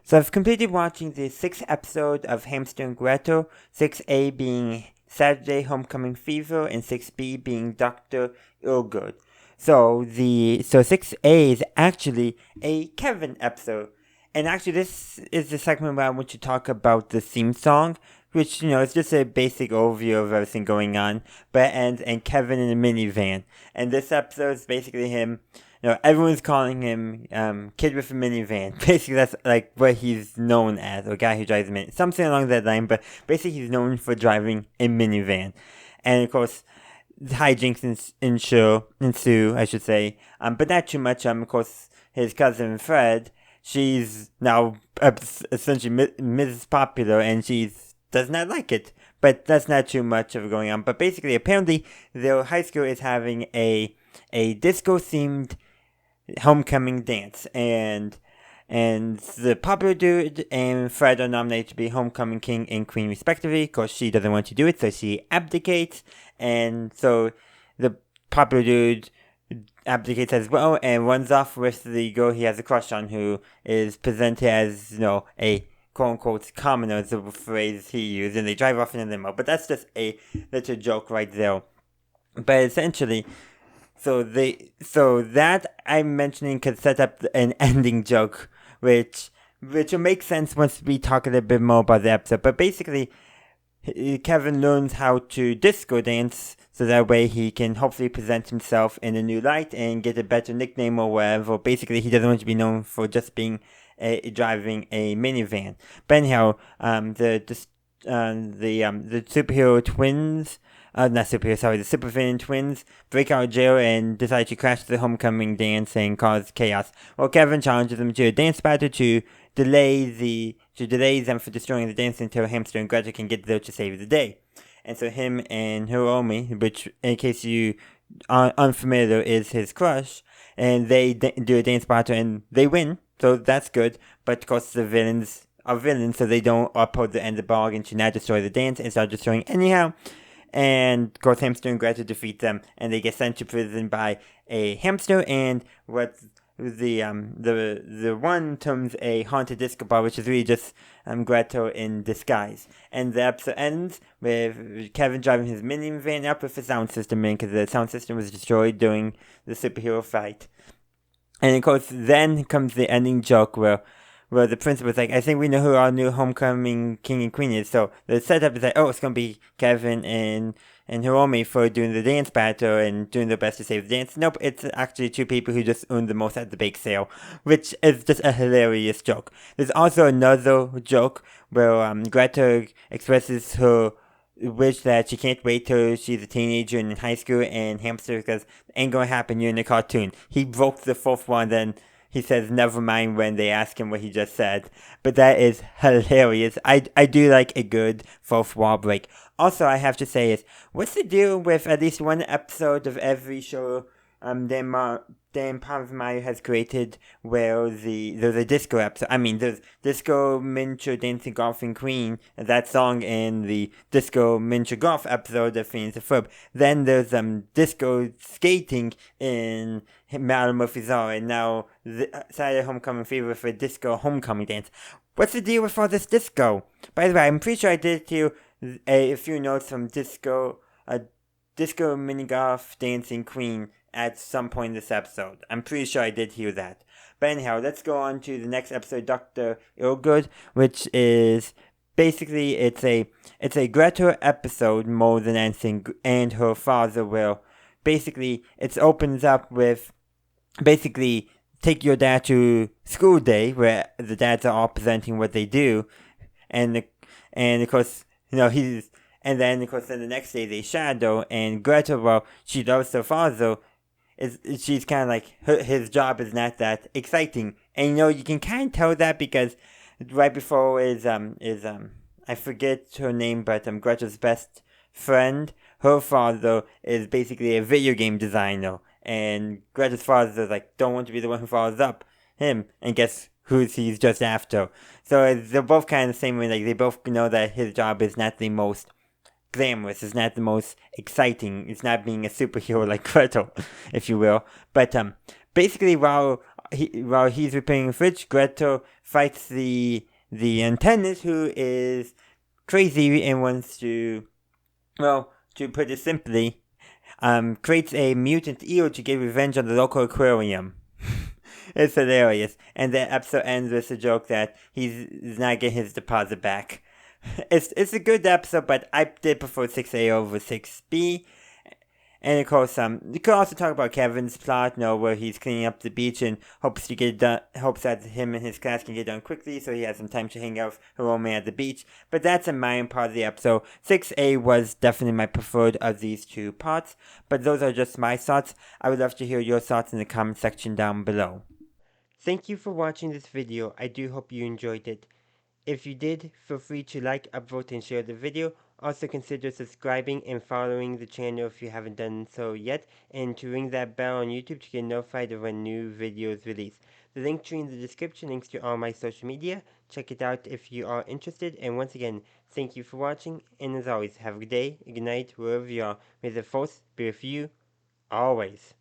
So I've completed watching the 6th episode of Hamster and Gretel, 6A being Saturday Homecoming Fever, and 6B being Dr. Eelgood. So 6A is actually a Kevin episode. And actually this is the segment where I want to talk about the theme song, which, is just a basic overview of everything going on, but ends in Kevin in a minivan. And this episode is basically him. Everyone's calling him Kid with a Minivan. Basically, that's like what he's known as, or guy who drives a minivan. Something along that line, but basically he's known for driving a minivan. And of course, hijinks ensue, I should say. But not too much. Of course, his cousin Fred, she's now essentially Mrs. Popular, and she does not like it. But that's not too much of going on. But basically, apparently, their high school is having a disco-themed homecoming dance, and the Popular dude and Fred are nominated to be homecoming king and queen respectively. Of course, she doesn't want to do it, so she abdicates, and so the Popular dude abdicates as well and runs off with the girl he has a crush on, who is presented as a quote-unquote commoner, is the phrase he used, and they drive off in a limo. But that's just a little joke right there. But essentially, So that I'm mentioning could set up an ending joke, which will make sense once we talk a little bit more about the episode. But basically, Kevin learns how to disco dance, so that way he can hopefully present himself in a new light and get a better nickname or whatever. Basically, he doesn't want to be known for just being driving a minivan. But anyhow, the superhero twins. The supervillain twins break out of jail and decide to crash the homecoming dance and cause chaos. Well, Kevin challenges them to a dance battle to delay them for destroying the dance until Hamster and Gretel can get there to save the day. And so him and Hiromi, which, in case you are unfamiliar, is his crush, and they do a dance battle and they win, so that's good. But of course the villains are villains, so they don't uphold the end of the bargain to not destroy the dance and start destroying anyhow. And of course, Hamster and Gretel defeat them, and they get sent to prison by a hamster and what the one terms a haunted disco bar, which is really just Gretel in disguise. And the episode ends with Kevin driving his minivan up with the sound system in, because the sound system was destroyed during the superhero fight. And of course, then comes the ending joke where the principal's like, I think we know who our new homecoming king and queen is. So the setup is like, it's going to be Kevin and Hiromi for doing the dance battle and doing their best to save the dance. Nope, it's actually two people who just earned the most at the bake sale, which is just a hilarious joke. There's also another joke where Gretel expresses her wish that she can't wait till she's a teenager and in high school, and Hamster says, ain't going to happen, you're in a cartoon. He broke the fourth one, then he says never mind when they ask him what he just said. But that is hilarious. I do like a good fourth wall break. Also, I have to say is, what's the deal with at least one episode of every show Dan Povenmire has created where there's a disco episode? I mean, there's Disco Miniature Dancing Golfing Queen, that song in the Disco Miniature Golf episode of Phineas and Ferb. Then there's disco skating in Madam Murphy's Law, and now Saturday Homecoming Fever for a disco homecoming dance. What's the deal with all this disco? By the way, I'm pretty sure I did to a few notes from Disco Mini Golf Dancing Queen at some point in this episode. I'm pretty sure I did hear that. But anyhow, let's go on to the next episode, Dr. Eelgood, which is basically it's a Gretel episode more than anything, and her father will. Basically, it opens up with basically take your dad to school day, where the dads are all presenting what they do, and of course, and then of course, then the next day they shadow, and Gretel, well, she loves her father. She's kind of like, his job is not that exciting. And you can kind of tell that because right before is I forget her name, but Gretel's best friend, her father is basically a video game designer. And Gretel's father don't want to be the one who follows up him, and guess who he's just after. So they're both kind of the same way, they both know that his job is not the most glamorous, it's not the most exciting, it's not being a superhero like Gretel, if you will. But basically, while while he's repairing the fridge, Gretel fights the antennas, who is crazy and wants to, well, to put it simply, creates a mutant eel to get revenge on the local aquarium. It's hilarious. And the episode ends with a joke that he's not getting his deposit back. It's a good episode, but I did prefer 6A over 6B. And of course, you could also talk about Kevin's plot, where he's cleaning up the beach and hopes to get it done. Hopes that him and his class can get done quickly, so he has some time to hang out with her old man at the beach. But that's a minor part of the episode. 6A was definitely my preferred of these two parts. But those are just my thoughts. I would love to hear your thoughts in the comment section down below. Thank you for watching this video. I do hope you enjoyed it. If you did, feel free to like, upvote, and share the video. Also consider subscribing and following the channel if you haven't done so yet, and to ring that bell on YouTube to get notified of when new videos release. The link tree in the description links to all my social media. Check it out if you are interested, and once again, thank you for watching, and as always, have a good day, a good night, wherever you are. May the force be with you, always.